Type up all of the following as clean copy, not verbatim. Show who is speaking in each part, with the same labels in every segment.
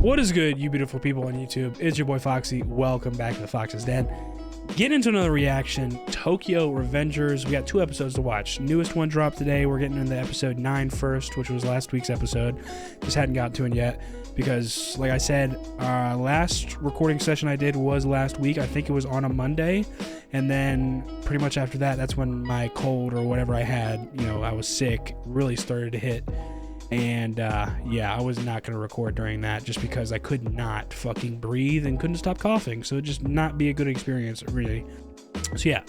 Speaker 1: What is good, you beautiful people on YouTube? It's your boy Foxy. Welcome back to the Fox's Den. Getting into another reaction, Tokyo Revengers. We got 2 episodes to watch. Newest one dropped today. We're getting into episode 9 first, which was last week's episode. Just hadn't got to it yet because, like I said, last recording session I did was last week. I think it was on a Monday. And then pretty much after that, that's when my cold or whatever I had, I was sick, really started to hit. And yeah, I was not going to record during that just because I could not fucking breathe and couldn't stop coughing. So it'd just not be a good experience, really. So yeah,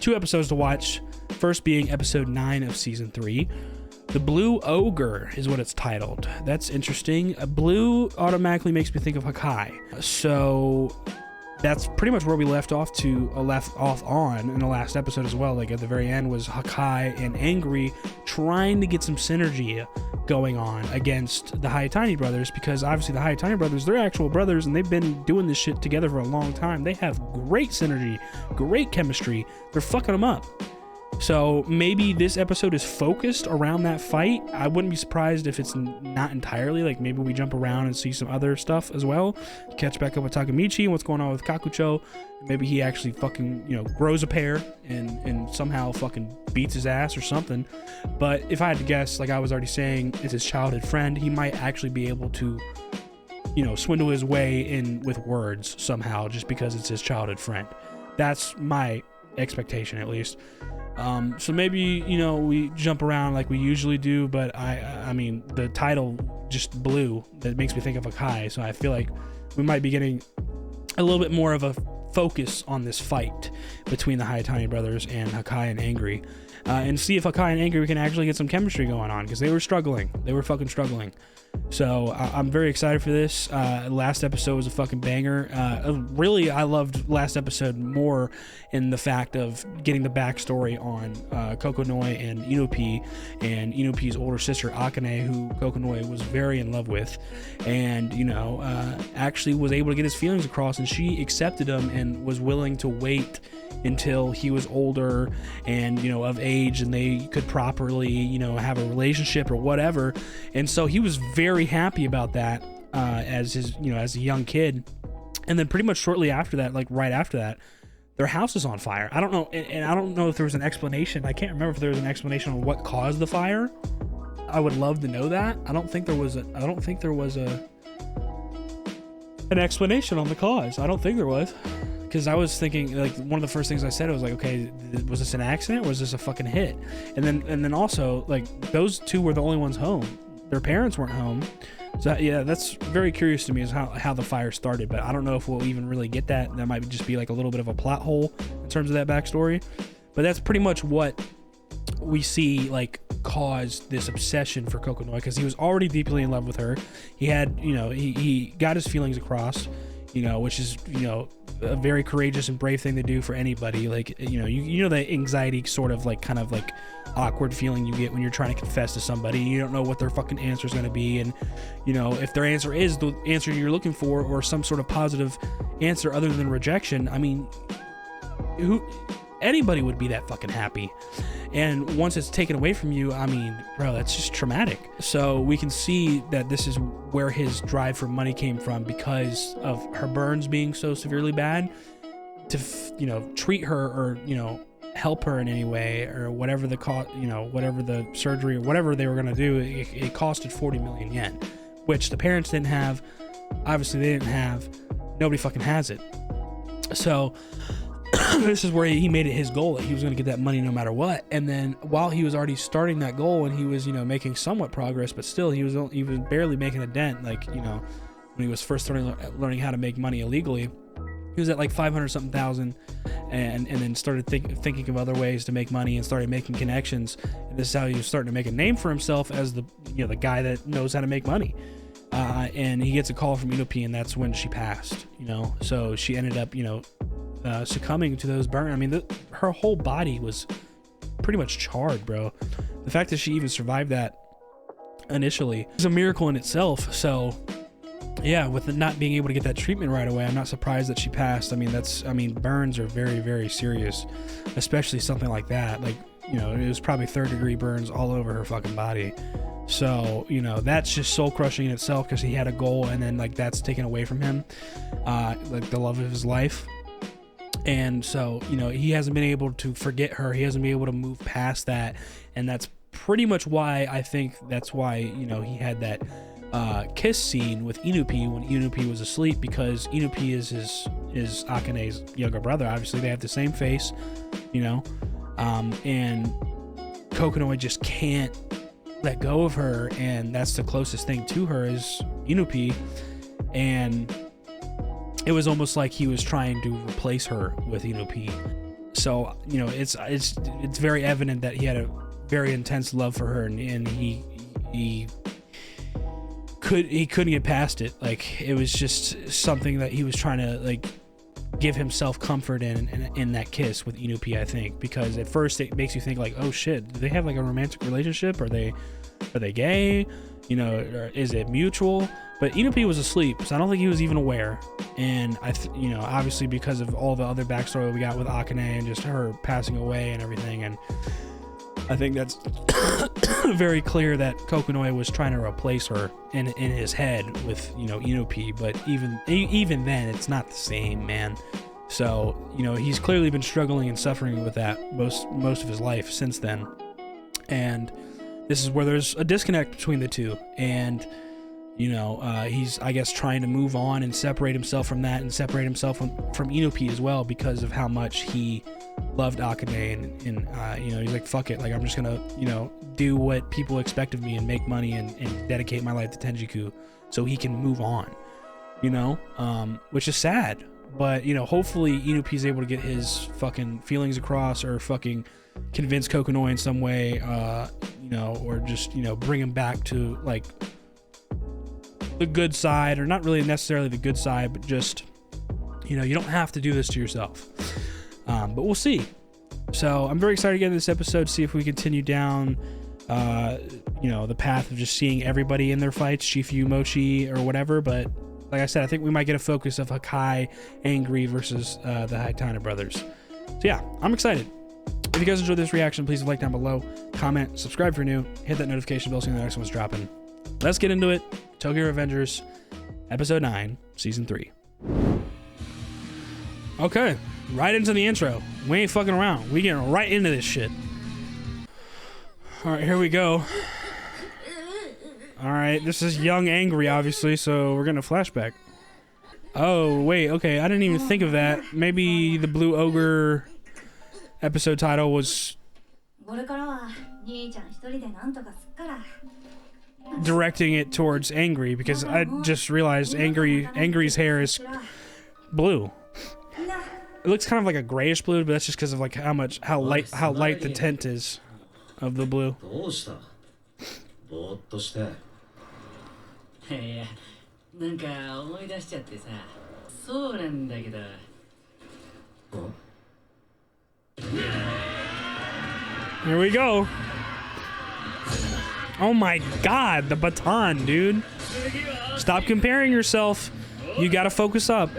Speaker 1: 2 episodes to watch. First being episode 9 of season 3. The Blue Ogre is what it's titled. That's interesting. Blue automatically makes me think of Hakai. So that's pretty much where we left off on in the last episode as well. Like at the very end was Hakai and Angry trying to get some synergy going on against the Hayatani brothers, because obviously the Hayatani brothers, they're actual brothers and they've been doing this shit together for a long time. They have great synergy, great chemistry. They're fucking them up. So maybe this episode is focused around that fight. I wouldn't be surprised if it's not entirely. Like maybe we jump around and see some other stuff as well. Catch back up with Takemichi and what's going on with Kakucho. Maybe he actually fucking, grows a pair and somehow fucking beats his ass or something. But if I had to guess, like I was already saying, it's his childhood friend. He might actually be able to, swindle his way in with words somehow just because it's his childhood friend. That's my expectation, at least. So maybe, we jump around like we usually do, but I mean, the title just Blue, that makes me think of Hakai, so I feel like we might be getting a little bit more of a focus on this fight between the Hayatani brothers and Hakai and Angry, and see if Hakai and Angry can actually get some chemistry going on, because they were struggling. They were fucking struggling. So I'm very excited for this. Last episode was a fucking banger. Really, I loved last episode more in the fact of getting the backstory on Kokonoi and Inupi, and Inupi's older sister Akane, who Kokonoi was very in love with, and actually was able to get his feelings across, and she accepted him and was willing to wait until he was older and of age and they could properly have a relationship or whatever. And so he was very happy about that as his as a young kid. And then pretty much shortly after that, like right after that, their house is on fire. I don't know, and I don't know if there was an explanation. I can't remember if there was an explanation on what caused the fire. I would love to know that. I don't think there was an explanation on the cause. I don't think there was. Because I was thinking, like, one of the first things I said, I was like, okay, was this an accident or was this a fucking hit? And then also, like, those two were the only ones home. Their parents weren't home. So yeah, that's very curious to me, is how the fire started. But I don't know if we'll even really get that. That might just be like a little bit of a plot hole in terms of that backstory. But that's pretty much what we see, like, caused this obsession for Kokonoi, because he was already deeply in love with her. He had, he got his feelings across, which is, a very courageous and brave thing to do for anybody. Like, the anxiety sort of like kind of like awkward feeling you get when you're trying to confess to somebody. You don't know what their fucking answer is going to be, and if their answer is the answer you're looking for or some sort of positive answer other than rejection, I mean, anybody would be that fucking happy. And once it's taken away from you, I mean, bro, that's just traumatic. So we can see that this is where his drive for money came from, because of her burns being so severely bad. To treat her or help her in any way, or whatever the whatever the surgery or whatever they were gonna do, it costed 40 million yen, which the parents didn't have. Obviously, they didn't have. Nobody fucking has it. So this is where he made it his goal that he was going to get that money no matter what. And then while he was already starting that goal and he was making somewhat progress, but still he was barely making a dent. Like, when he was first learning how to make money illegally, he was at like 500 something thousand, and then started thinking of other ways to make money and started making connections. And this is how he was starting to make a name for himself as the the guy that knows how to make money. And he gets a call from Inupi, and that's when she passed. So she ended up succumbing to those burns. I mean, her whole body was pretty much charred, bro. The fact that she even survived that initially is a miracle in itself. So yeah, with not being able to get that treatment right away, I'm not surprised that she passed. I mean, burns are very, very serious, especially something like that. Like, you know, it was probably 3rd-degree burns all over her fucking body. So, you know, that's just soul crushing in itself, because he had a goal and then like that's taken away from him, like the love of his life. And so, you know, he hasn't been able to forget her. He hasn't been able to move past that. And that's pretty much why I think that's why, you know, he had that kiss scene with Inupi when Inupi was asleep, because Inupi is his Akane's younger brother. Obviously they have the same face, you know, and Kokonoi just can't let go of her, and that's the closest thing to her is Inupi. And it was almost like he was trying to replace her with Inupi. So, you know, it's very evident that he had a very intense love for her, and he couldn't get past it. Like, it was just something that he was trying to like give himself comfort in that kiss with Inupi, I think, because at first it makes you think like, oh shit, do they have like a romantic relationship? Are they gay? You know, or is it mutual? But Inupi was asleep, so I don't think he was even aware. And you know, obviously because of all the other backstory we got with Akane and just her passing away and everything, and I think that's very clear that Kokonoi was trying to replace her in his head with, you know, Inupi. But even then, it's not the same, man. So, you know, he's clearly been struggling and suffering with that most of his life since then. And this is where there's a disconnect between the two. And, you know, he's, I guess, trying to move on and separate himself from that, and separate himself from Inupi as well, because of how much he loved Akane. And you know, he's like, fuck it, like, I'm just gonna, you know, do what people expect of me and make money and dedicate my life to Tenjiku so he can move on, you know, which is sad. But, you know, hopefully Inupi's able to get his fucking feelings across, or fucking convince Kokonoi in some way, you know, or just, you know, bring him back to like the good side, or not really necessarily the good side, but just, you know, you don't have to do this to yourself. But we'll see. So I'm very excited to get into this episode, see if we continue down, you know, the path of just seeing everybody in their fights, Shifu, Mochi, or whatever. But like I said, I think we might get a focus of Hakai, Angry versus the Haitana brothers. So yeah, I'm excited. If you guys enjoyed this reaction, please like down below, comment, subscribe if you're new, hit that notification bell so you know the next one's dropping. Let's get into it. Tokyo Revengers, Episode 9, Season 3. Okay, right into the intro. We ain't fucking around. We getting right into this shit. Alright, here we go. Alright, this is young Angry, obviously, so we're getting a flashback. Oh, wait, okay, I didn't even think of that. Maybe the Blue Ogre episode title was directing it towards Angry, because I just realized Angry's hair is blue. It looks kind of like a grayish blue, but that's just because of like how light the tint is of the blue. Here we go. Oh my god, the baton, dude. Stop comparing yourself. You gotta focus up.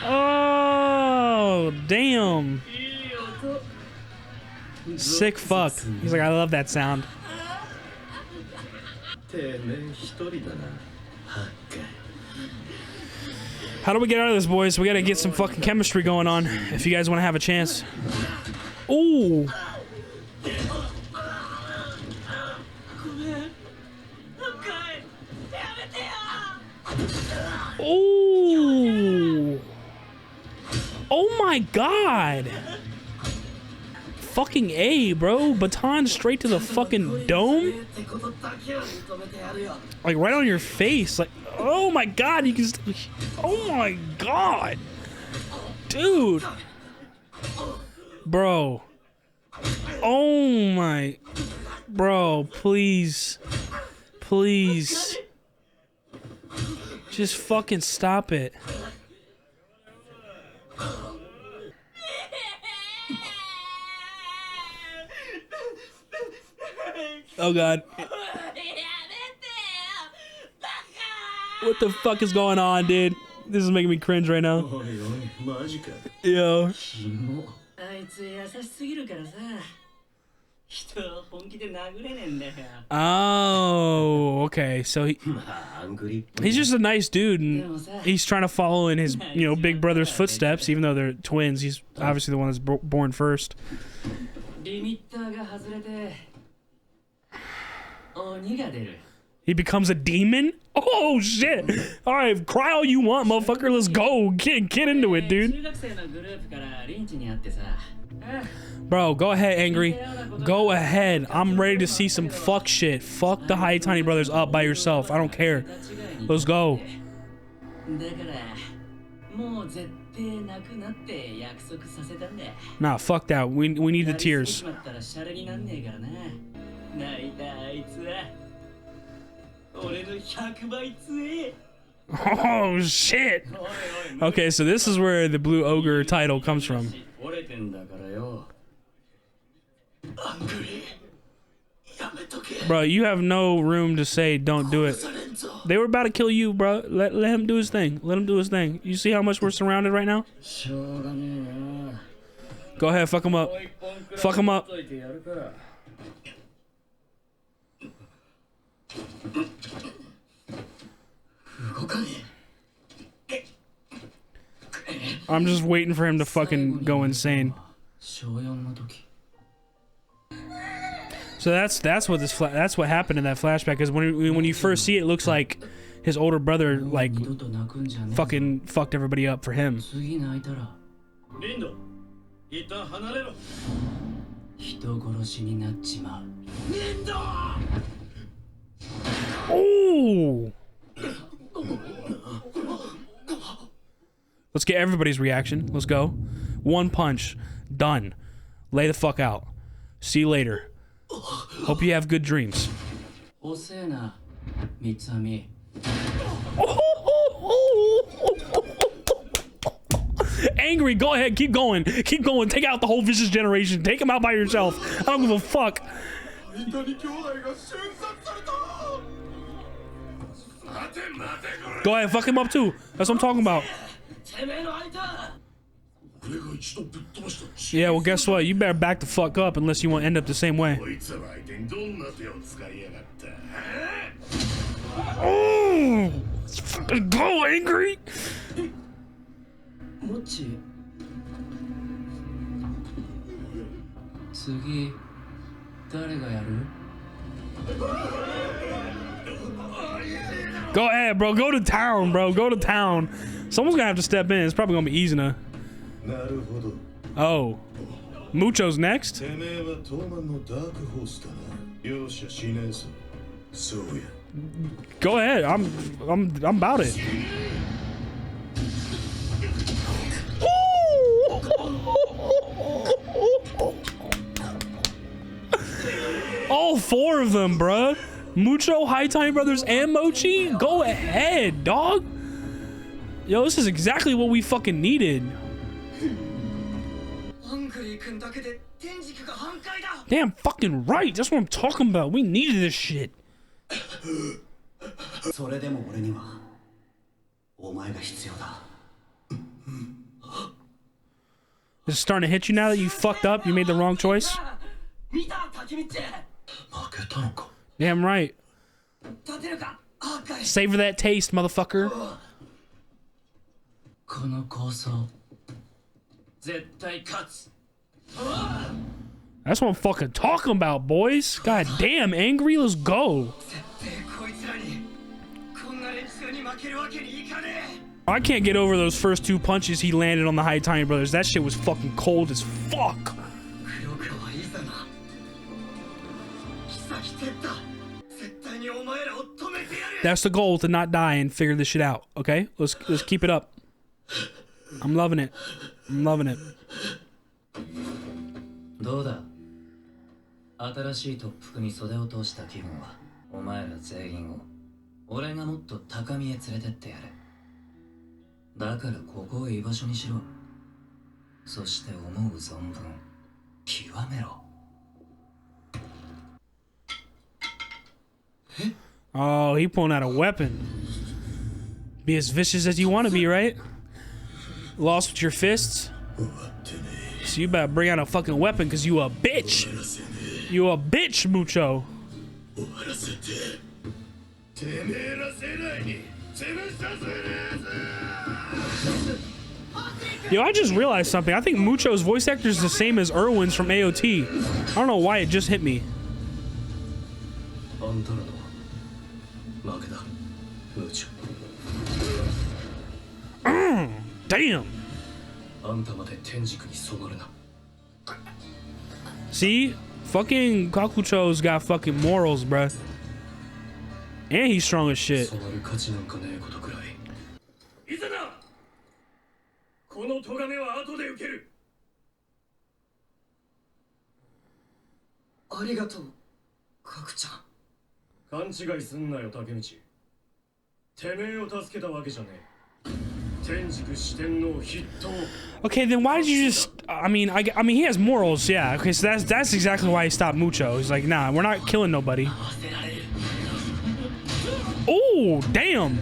Speaker 1: Oh, damn. Sick fuck. He's like, I love that sound. How do we get out of this, boys? We gotta get some fucking chemistry going on if you guys want to have a chance. Ooh. Ooh. Oh my god. Fucking A, bro. Baton straight to the fucking dome. Like right on your face. Like, oh my god, you can oh my god. Dude. Bro. Oh my. Bro, please. Please. Just fucking stop it. Oh god. What the fuck is going on, dude? This is making me cringe right now. Yo. Oh, okay. So he's just a nice dude, and he's trying to follow in his, big brother's footsteps, even though they're twins. He's obviously the one that's born first. He becomes a demon? Oh, shit. All right, cry all you want, motherfucker. Let's go. Get into it, dude. Bro, go ahead, Angry. Go ahead. I'm ready to see some fuck shit. Fuck the High Tiny Brothers up by yourself. I don't care. Let's go. Nah, fuck that. We need the tears. Oh, shit. Okay, so this is where the Blue Ogre title comes from. Bro, you have no room to say don't do it. They were about to kill you, bro. Let him do his thing. Let him do his thing. You see how much we're surrounded right now? Go ahead, fuck him up. Fuck him up. I'm just waiting for him to fucking go insane. So that's what that's what happened in that flashback. Because when you first see it, it looks like his older brother fucking fucked everybody up for him. Oh! Let's get everybody's reaction. Let's go. One punch. Done. Lay the fuck out. See you later. Hope you have good dreams. Angry, go ahead. Keep going. Keep going. Take out the whole vicious generation. Take them out by yourself. I don't give a fuck. Go ahead. Fuck him up too. That's what I'm talking about. Yeah, well, guess what? You better back the fuck up unless you want to end up the same way. Oh! Let's fucking go, Angry! Go ahead, bro. Go to town, bro. Go to town. Someone's gonna have to step in. It's probably gonna be Izuna. Oh. Mucho's next? Go ahead. I'm about it. All four of them, bruh. Mucho, High Tiny Brothers, and Mochi? Go ahead, dog. Yo, this is exactly what we fucking needed. Damn fucking right. That's what I'm talking about. We needed this shit. Is it starting to hit you now that you fucked up? You made the wrong choice? Damn right. Savor that taste, motherfucker. That's what I'm fucking talking about, boys. God damn, Angry, let's go. I can't get over those first two punches he landed on the High Tiny Brothers. That shit was fucking cold as fuck. That's the goal, to not die and figure this shit out, okay? Let's keep it up. I'm loving it. I'm loving it. どうだ新しい特服に袖を通した気分はお前ら全員を俺がもっと高みへ連れてってやれだからここを居場所にしろそして思う存分極めろ Oh, he pulling out a weapon. Be as vicious as you want to be, right? Lost with your fists? So you better bring out a fucking weapon, because you a bitch. You a bitch, Mucho. Yo, I just realized something. I think Mucho's voice actor is the same as Irwin's from AOT. I don't know why it just hit me. Damn. See? Fucking Kakucho's got fucking morals, bruh. And he's strong as shit. Okay, then why did you just? I mean, he has morals, yeah. Okay, so that's exactly why he stopped Mucho. He's like, nah, we're not killing nobody. Oh, damn!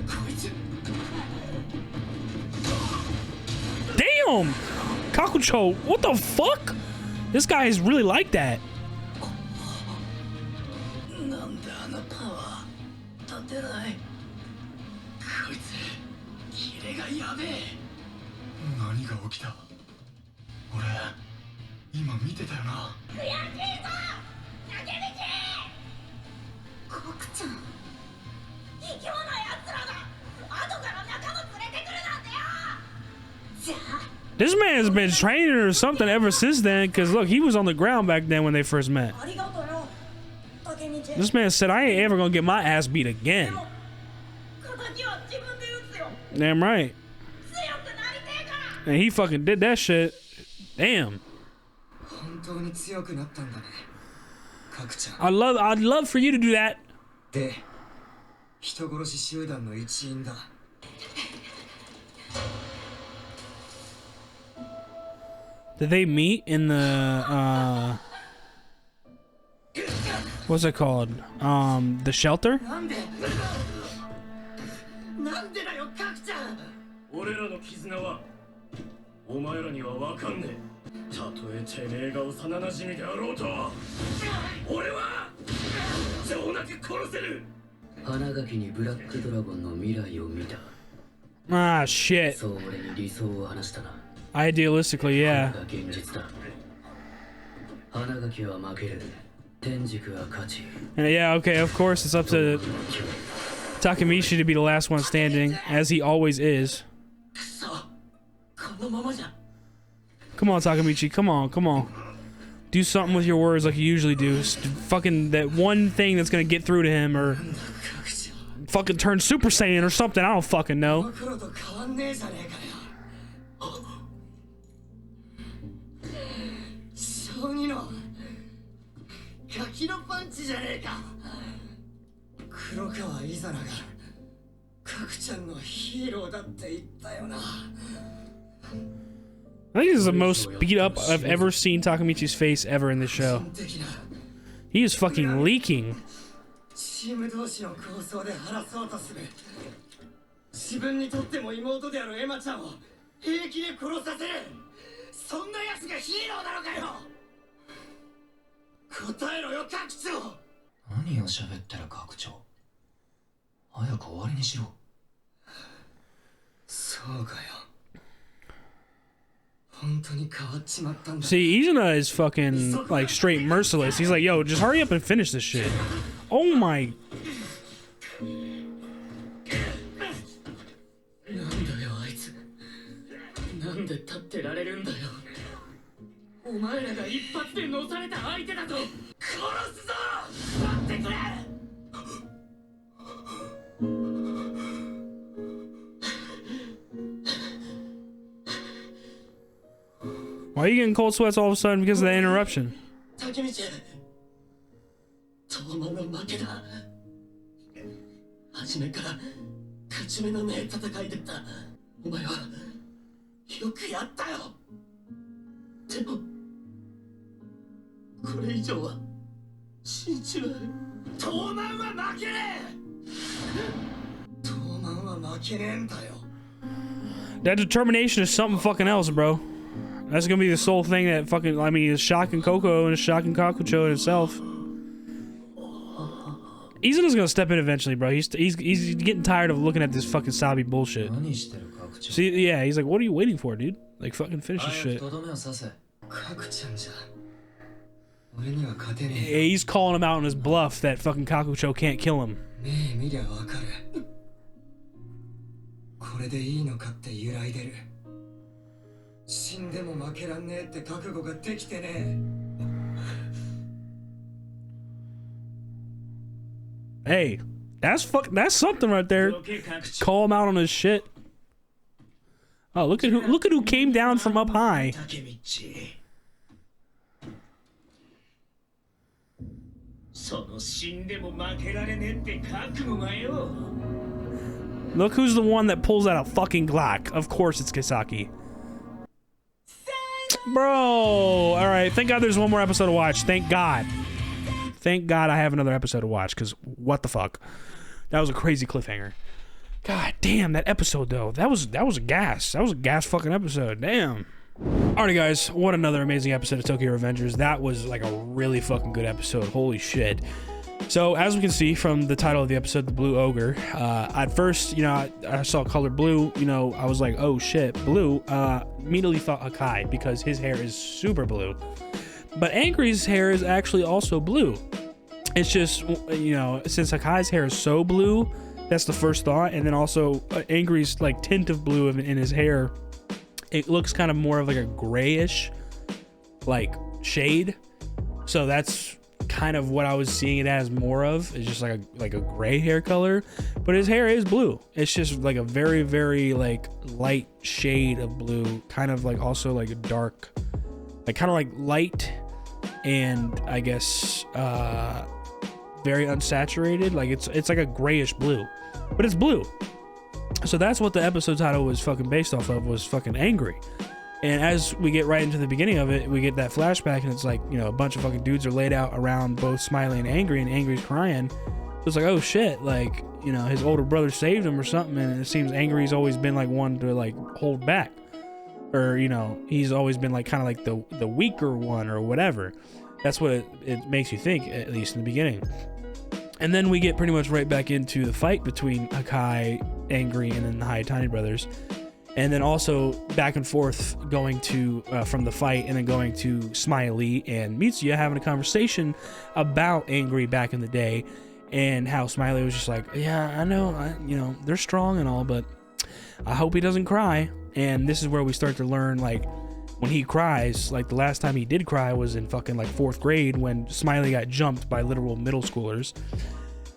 Speaker 1: Damn! Kakucho, what the fuck? This guy is really like that. This man's been training or something ever since then, because look, he was on the ground back then when they first met. This man said, I ain't ever gonna get my ass beat again. Damn right. And he fucking did that shit. Damn. I'd love for you to do that. Did they meet in the what's it called? The shelter? Ah, shit. Idealistically, yeah. And yeah, okay, of course it's up to Takemichi to be the last one standing, as he always is. Come on, Takemichi, come on, come on. Do something with your words like you usually do. Fucking that one thing that's gonna get through to him, or fucking turn Super Saiyan or something, I don't fucking know. I think this is the most beat up I've ever seen Takemichi's face ever in this show. He is fucking leaking. See, Izuna is fucking like straight merciless. He's like, yo, just hurry up and finish this shit. Oh my. Why are you getting cold sweats all of a sudden because of that interruption? That determination is something fucking else, bro. That's gonna be the sole thing that fucking, I mean, is shocking Coco and is shocking Kakucho in itself. Izuna's gonna step in eventually, bro. He's getting tired of looking at this fucking Sabi bullshit. See, yeah, he's like, what are you waiting for, dude? Like, fucking finish this shit. Yeah, he's calling him out on his bluff that fucking Kakucho can't kill him. Hey, that's something right there. Call him out on his shit. Oh, look at who came down from up high. Look who's the one that pulls out a fucking Glock. Of course it's Kisaki. Bro, alright, thank God there's one more episode to watch. Thank God. Thank God I have another episode to watch, because what the fuck? That was a crazy cliffhanger. God damn, that episode though. That was a gas. That was a gas fucking episode. Damn. Alrighty guys, what another amazing episode of Tokyo Revengers. That was like a really fucking good episode. Holy shit. So as we can see from the title of the episode, The Blue Ogre, at first, you know, I saw color blue, you know, I was like, oh shit, blue. Immediately thought Hakai because his hair is super blue. But Angry's hair is actually also blue. It's just, you know, since Hakai's hair is so blue, that's the first thought. And then also Angry's like tint of blue in his hair, it looks kind of more of like a grayish like shade. So that's kind of what I was seeing it as more of. It's just like a gray hair color, but his hair is blue. It's just like a very, very like light shade of blue, kind of like also like a dark, like kind of like light and I guess very unsaturated. Like it's like a grayish blue, but it's blue. So that's what the episode title was fucking based off of, was fucking Angry. And as we get right into the beginning of it, we get that flashback and it's like, you know, a bunch of fucking dudes are laid out around both Smiley and Angry's crying. So it's like, oh shit, like, you know, his older brother saved him or something, and it seems Angry's always been like one to like hold back. Or, you know, he's always been like kind of like the weaker one or whatever. That's what it makes you think, at least in the beginning. And then we get pretty much right back into the fight between Hakai, Angry, and then the Hayatani brothers. And then also back and forth going to, from the fight, and then going to Smiley and Mitsuya having a conversation about Angry back in the day, and how Smiley was just like, yeah, I know, you know, they're strong and all, but I hope he doesn't cry. And this is where we start to learn, like, when he cries, like the last time he did cry was in fucking like 4th grade when Smiley got jumped by literal middle schoolers.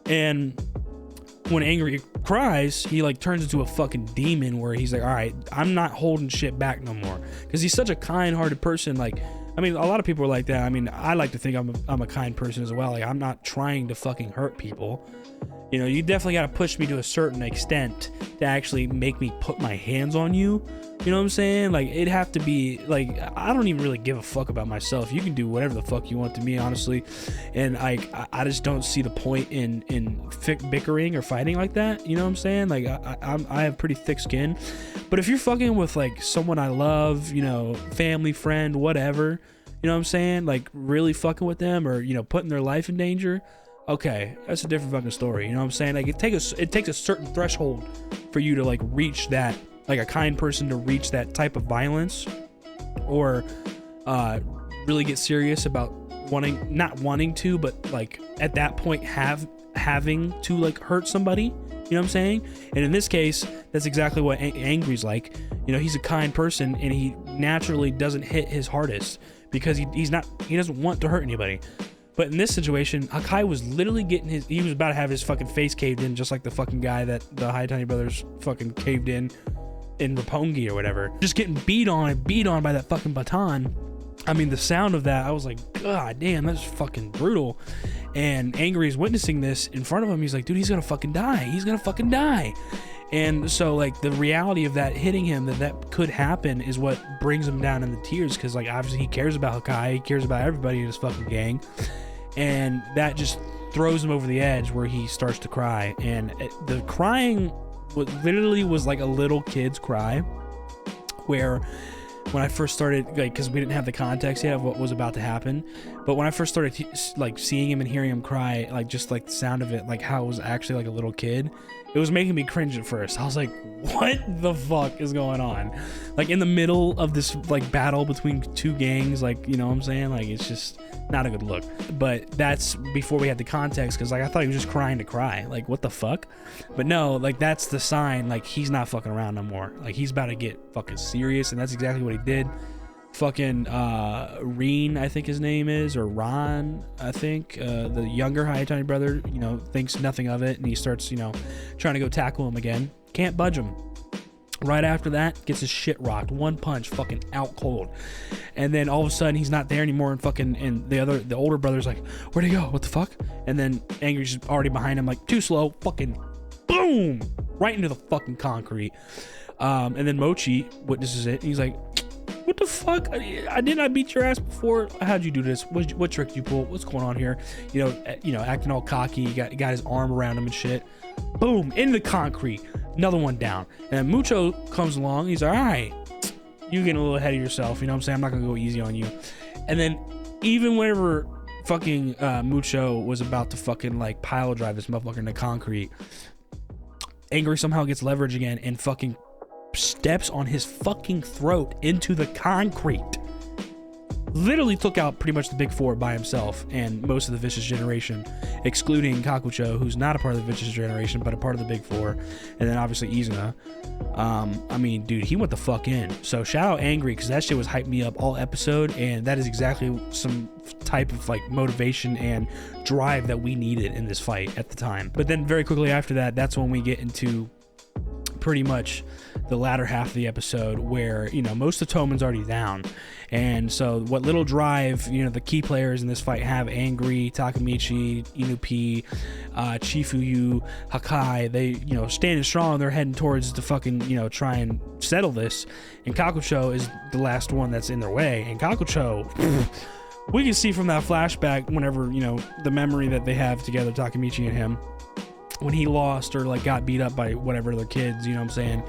Speaker 1: And when Angry cries, he like turns into a fucking demon where he's like, all right, I'm not holding shit back no more. Because he's such a kind-hearted person. Like, I mean, a lot of people are like that. I mean, I like to think I'm a kind person as well. Like, I'm not trying to fucking hurt people. You know, you definitely got to push me to a certain extent to actually make me put my hands on you. You know what I'm saying? Like, it'd have to be, like, I don't even really give a fuck about myself. You can do whatever the fuck you want to me, honestly. And, like, I just don't see the point in bickering or fighting like that. You know what I'm saying? Like, I have pretty thick skin. But if you're fucking with, like, someone I love, you know, family, friend, whatever, you know what I'm saying? Like, really fucking with them or, you know, putting their life in danger, okay, that's a different fucking story. You know what I'm saying? Like, it takes a certain threshold for you to, like, reach that, like a kind person to reach that type of violence, or really get serious about not wanting to, but like at that point having to like hurt somebody. You know what I'm saying? And in this case, that's exactly what Angry's like. You know, he's a kind person and he naturally doesn't hit his hardest because he doesn't want to hurt anybody. But in this situation, Hakai was literally he was about to have his fucking face caved in, just like the fucking guy that the Hayatani brothers fucking caved in Roppongi or whatever. Just getting beat on by that fucking baton. I mean, the sound of that, I was like, God damn, that's fucking brutal. And Angry is witnessing this in front of him. He's like, dude, he's gonna fucking die. He's gonna fucking die. And so, like, the reality of that hitting him, that could happen, is what brings him down in the tears. Because, like, obviously he cares about Hakai. He cares about everybody in his fucking gang. And that just throws him over the edge where he starts to cry. And the crying what literally was like a little kid's cry, where when I first started, like, because we didn't have the context yet of what was about to happen, but when I first started like seeing him and hearing him cry, like just like the sound of it, like how it was actually like a little kid, it was making me cringe at first. I was like, what the fuck is going on? Like in the middle of this like battle between two gangs, like, you know what I'm saying? Like, it's just not a good look. But that's before we had the context, because like I thought he was just crying to cry. Like, what the fuck? But no, like that's the sign, like he's not fucking around no more. Like he's about to get fucking serious, and that's exactly what he did. Fucking Reen, I think his name is, or Ron, I think, the younger Hayatani brother, you know, thinks nothing of it, and he starts, you know, trying to go tackle him again. Can't budge him. Right after that, gets his shit rocked. One punch, fucking out cold. And then all of a sudden, he's not there anymore, and fucking, and the older brother's like, where'd he go? What the fuck? And then Angry's just already behind him, like, too slow, fucking boom, right into the fucking concrete. And then Mochi witnesses it, and he's like, what the fuck? I did not beat your ass before. How'd you do this? What trick did you pull? What's going on here? You know, acting all cocky. He got his arm around him and shit. Boom, in the concrete. Another one down. And then Mucho comes along. He's like, all right, you're getting a little ahead of yourself. You know what I'm saying? I'm not gonna go easy on you. And then even whenever fucking Mucho was about to fucking like pile drive this motherfucker into concrete, Angry somehow gets leverage again and fucking steps on his fucking throat into the concrete. Literally took out pretty much the big four by himself and most of the Vicious Generation, excluding Kakucho, who's not a part of the Vicious Generation but a part of the big four, and then obviously Izuna. I mean, dude, he went the fuck in. So shout out Angry, because that shit was hyped me up all episode, and that is exactly some type of like motivation and drive that we needed in this fight at the time. But then very quickly after that, that's when we get into pretty much the latter half of the episode, where, you know, most of Toman's already down, and so what little drive, you know, the key players in this fight have, Angry, Takamichi, Inupi, Chifuyu, Hakai, they, you know, standing strong, they're heading towards the fucking, you know, try and settle this, and Kakucho is the last one that's in their way. And Kakucho, we can see from that flashback, whenever, you know, the memory that they have together, Takamichi and him, when he lost or like got beat up by whatever other kids, you know what I'm saying,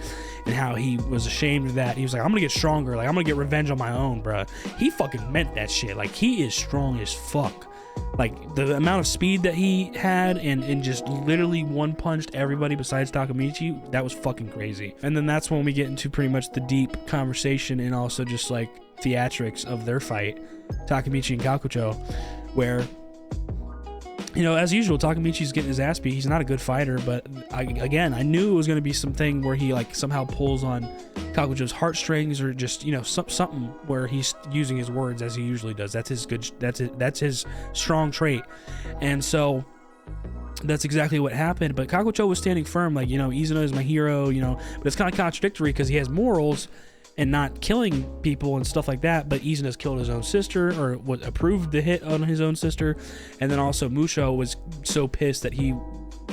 Speaker 1: and how he was ashamed of that. He was like, I'm gonna get stronger, like I'm gonna get revenge on my own, bruh. He fucking meant that shit. Like, he is strong as fuck. Like, the amount of speed that he had and just literally one punched everybody besides Takamichi, that was fucking crazy. And then that's when we get into pretty much the deep conversation and also just like theatrics of their fight, Takamichi and Kakucho, where, you know, as usual, Takamichi's getting his ass beat. He's not a good fighter, but I knew it was going to be something where he like somehow pulls on Kakucho's heartstrings, or just, you know, something where he's using his words as he usually does. That's his good. That's his strong trait, and so that's exactly what happened. But Kakucho was standing firm, like, you know, Izuna is my hero, you know, but it's kind of contradictory because he has morals and not killing people and stuff like that, but Izuna's killed his own sister, or approved the hit on his own sister, and then also Musho was so pissed that he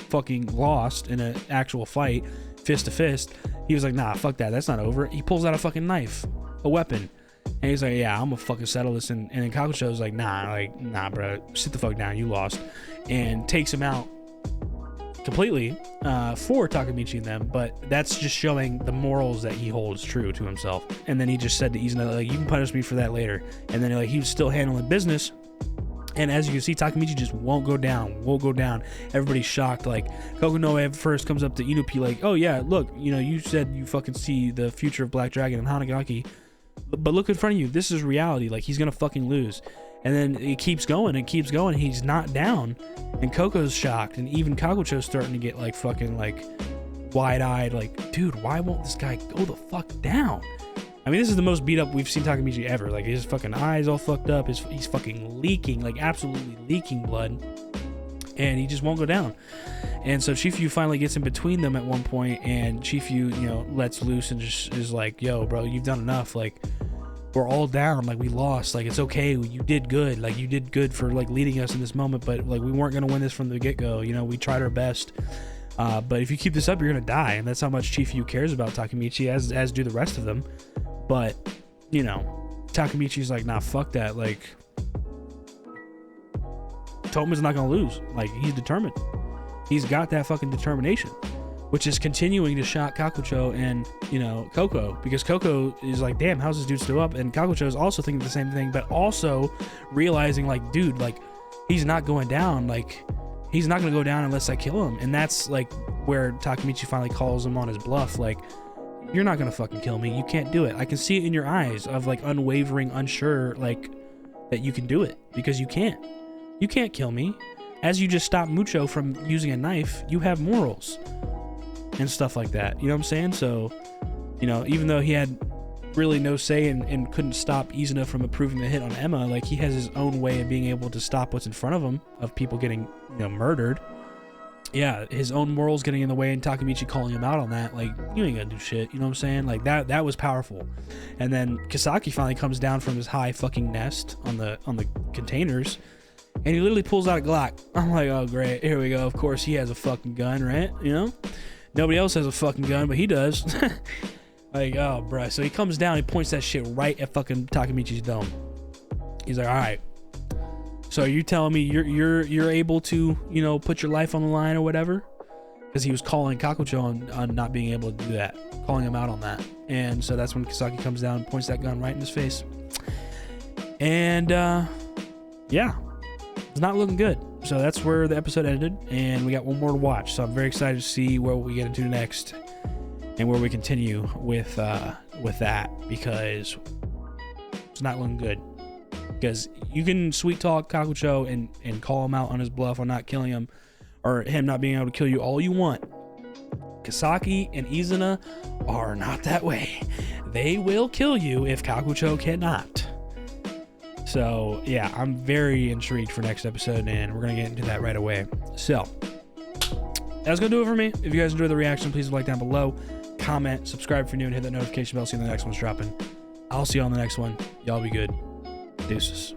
Speaker 1: fucking lost in an actual fight, fist to fist. He was like, nah, fuck that, that's not over. He pulls out a fucking knife, a weapon, and he's like, yeah, I'm gonna fucking settle this. And then Kakusho's like, nah, bro, sit the fuck down, you lost, and takes him out completely for Takamichi and them. But that's just showing the morals that he holds true to himself. And then he just said to Izuna, like, you can punish me for that later. And then like he was still handling business, and as you can see, Takamichi just won't go down. Everybody's shocked. Like, Kokonoe at first comes up to Inupi like, oh yeah, look, you know, you said you fucking see the future of Black Dragon and Hanagaki, but look in front of you, this is reality. Like, he's gonna fucking lose. And then it keeps going and keeps going. He's not down, and Coco's shocked, and even Kakucho's starting to get like fucking like wide-eyed, like, dude, why won't this guy go the fuck down? I mean, this is the most beat up we've seen Takamichi ever. Like, his fucking eyes all fucked up, he's fucking leaking, like absolutely leaking blood, and he just won't go down. And so Chifuyu finally gets in between them at one point, and Chifuyu, you know, lets loose and just is like, yo, bro, you've done enough. Like, we're all down, like, we lost, like, it's okay, you did good, like, you did good for like leading us in this moment, but like, we weren't gonna win this from the get-go, you know, we tried our best, but if you keep this up, you're gonna die. And that's how much Chifuyu cares about Takamichi, as do the rest of them. But, you know, Takamichi's like, nah, fuck that, like, Toman's not gonna lose, like, he's determined, he's got that fucking determination. which is continuing to shock Kakucho and, you know, Coco, because Coco is like, damn, how's this dude still up? And Kakucho is also thinking the same thing, but also realizing, like, dude, like, he's not going down. Like, he's not going to go down unless I kill him. And that's, like, where Takemichi finally calls him on his bluff. Like, you're not going to fucking kill me. You can't do it. I can see it in your eyes of, like, unwavering, unsure, like, that you can do it, because you can't. You can't kill me. As you just stop Mucho from using a knife, you have morals and stuff like that. You know what I'm saying? So, you know, even though he had really no say and couldn't stop Izuna from approving the hit on Emma, like, he has his own way of being able to stop what's in front of him, of people getting, you know, murdered. Yeah, his own morals getting in the way, and Takemichi calling him out on that, like, you ain't gonna do shit. You know what I'm saying? Like, that was powerful. And then Kisaki finally comes down from his high fucking nest on the containers, and he literally pulls out a Glock. I'm like, oh great, here we go. Of course he has a fucking gun, right? You know, nobody else has a fucking gun, but he does. Like, oh bruh. So he comes down, he points that shit right at fucking Takemichi's dome. He's like, all right, so are you telling me you're able to, you know, put your life on the line or whatever? Because he was calling Kakucho on not being able to do that, calling him out on that. And so that's when Kisaki comes down and points that gun right in his face. And yeah, it's not looking good. So that's where the episode ended, and we got one more to watch. So I'm very excited to see where we get into next and where we continue with that, because it's not looking good. Because you can sweet talk Kakucho and call him out on his bluff on not killing him, or him not being able to kill you all you want. Kisaki and Izuna are not that way. They will kill you if Kakucho cannot. So yeah, I'm very intrigued for next episode, and we're gonna get into that right away. So that's gonna do it for me. If you guys enjoyed the reaction, please like down below, comment, subscribe if you're new, and hit that notification bell so you know the next one's dropping. I'll see you on the next one. Y'all be good. Deuces.